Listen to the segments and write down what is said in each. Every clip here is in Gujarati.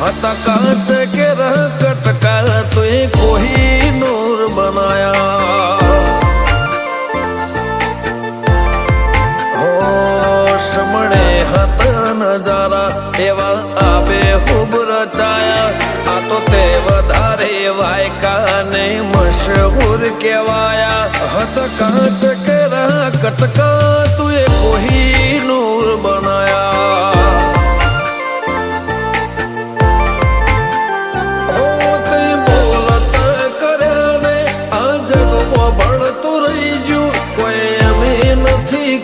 हता कांच के रह कटका तुए कोही नूर बनाया हो समणे हत नजारा एवा आबे खूब रचाया आ तो ते वधारे वायका ने मशहूर केवाया हत कांच के रह कटका तुए कोही नूर बनाया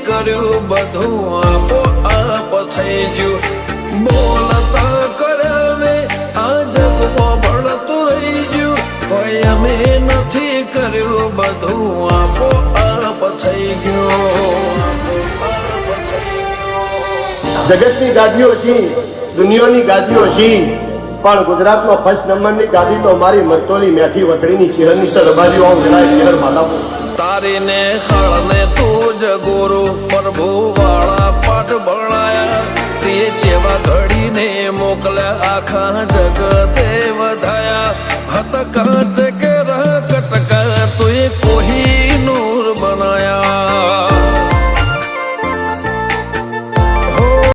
કર્યું બધું આપો આપ થઈ ગયું બોલતા કર્યા ને આ જગમાં ભણતું રહી ગયું કોઈ અમે નથી કર્યું બધું આપો આપ થઈ ગયું જગતની ગાદીઓ છી દુનિયાની ગાદીઓ છી પણ ગુજરાતમાં ફર્સ્ટ નંબરની ગાદી તો મારી મરતોલી મેઠી વતડીની ચેહરની સરબારીઓ આવું જણાય ચેહર માલાપુર તારીને હળને તું જ ગુરુ પ્રભુ વાળા પાઠ ભણાયા તે જેવા ઘડીને મોકલ્યા આખા જગતે વધાયા હત કાંચ